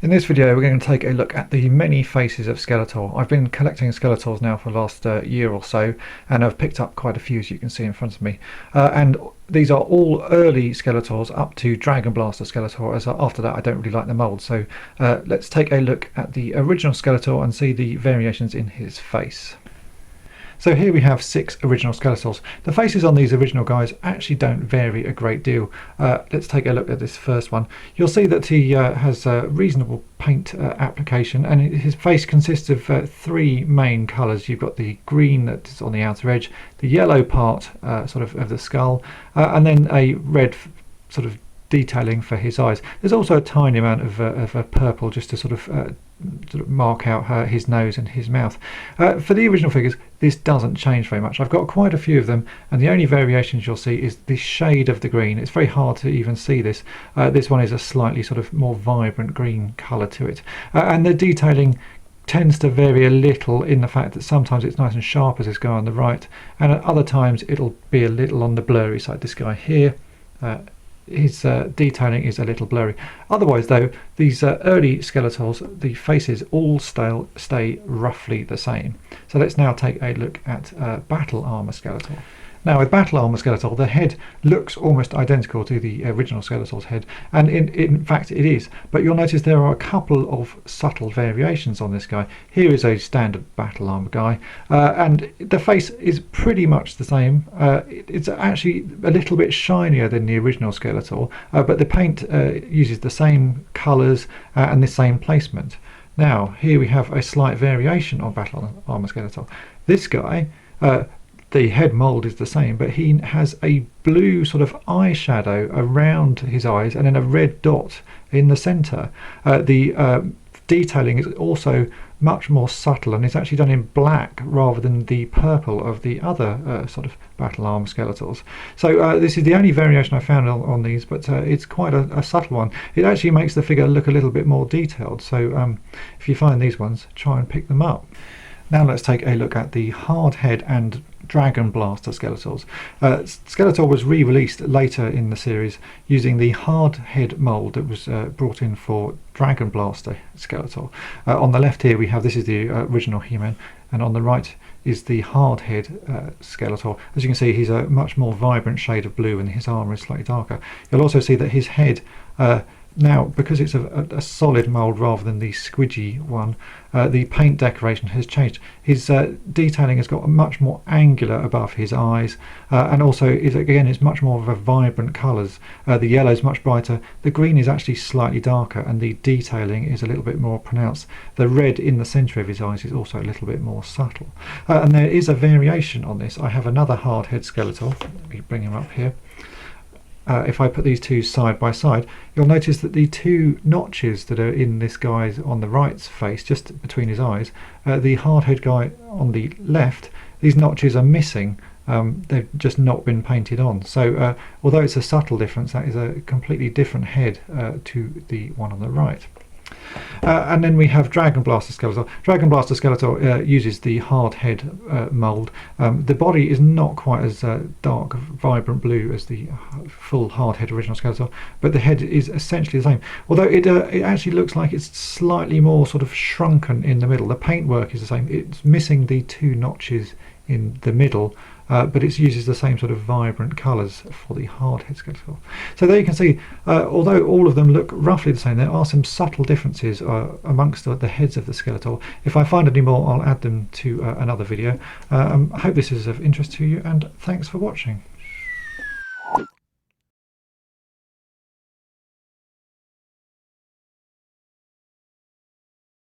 In this video we're going to take a look at the many faces of Skeletor. I've been collecting Skeletors now for the last year or so, and I've picked up quite a few, as you can see in front of me. And these are all early Skeletors up to Dragon Blaster Skeletor, as after that I don't really like the mould. So let's take a look at the original Skeletor and see the variations in his face. So here we have 6 original Skeletors. The faces on these original guys actually don't vary a great deal. Let's take a look at this first one. You'll see that he has a reasonable paint application, and his face consists of 3 main colours. You've got the green that's on the outer edge, the yellow part sort of the skull, and then a red sort of detailing for his eyes. There's also a tiny amount of purple just to sort of mark out his nose and his mouth. For the original figures, this doesn't change very much. I've got quite a few of them, and the only variations you'll see is the shade of the green. It's very hard to even see this. This one is a slightly sort of more vibrant green colour to it, and the detailing tends to vary a little in the fact that sometimes it's nice and sharp as this guy on the right, and at other times it'll be a little on the blurry side. This guy here, his detailing is a little blurry. Otherwise though, these early Skeletors, the faces all stay roughly the same. So let's now take a look at Battle Armor Skeletor. Now with Battle Armor Skeletor, the head looks almost identical to the original Skeletor's head, and in fact it is, but you'll notice there are a couple of subtle variations on this guy. Here is a standard Battle Armor guy, and the face is pretty much the same. It's actually a little bit shinier than the original Skeletor, but the paint uses the same colours and the same placement. Now here we have a slight variation on Battle Armor Skeletor. This guy, the head mould is the same, but he has a blue sort of eyeshadow around his eyes and then a red dot in the centre. The detailing is also much more subtle, and it's actually done in black rather than the purple of the other sort of Battle Armor Skeletors. So this is the only variation I found on these, but it's quite a subtle one. It actually makes the figure look a little bit more detailed, so if you find these ones, try and pick them up. Now let's take a look at the hard head and Dragon Blaster Skeletors. Skeletor was re-released later in the series using the hard head mould that was brought in for Dragon Blaster Skeletor. On the left here we have, this is the original He-Man, and on the right is the hard head Skeletor. As you can see, he's a much more vibrant shade of blue and his armour is slightly darker. You'll also see that his head, now because it's a solid mould rather than the squidgy one, the paint decoration has changed. His detailing has got much more angular above his eyes, and also is much more of a vibrant colours. The yellow is much brighter, the green is actually slightly darker, and the detailing is a little bit more pronounced. The red in the centre of his eyes is also a little bit more subtle. And there is a variation on this. I have another hard head Skeletor. Let me bring him up here. If I put these two side by side, you'll notice that the 2 notches that are in this guy's on the right's face, just between his eyes, the hardhead guy on the left, these notches are missing. They've just not been painted on. So although it's a subtle difference, that is a completely different head to the one on the right. And then we have Dragon Blaster Skeletor. Dragon Blaster Skeletor uses the hard head mould. The body is not quite as dark, vibrant blue as the full hard head original Skeletor, but the head is essentially the same. Although it actually looks like it's slightly more sort of shrunken in the middle. The paintwork is the same. It's missing the 2 notches in the middle, but it uses the same sort of vibrant colours for the hard head Skeletor. So there you can see, although all of them look roughly the same, there are some subtle differences amongst the heads of the Skeletor. If I find any more, I'll add them to another video. I hope this is of interest to you, and thanks for watching.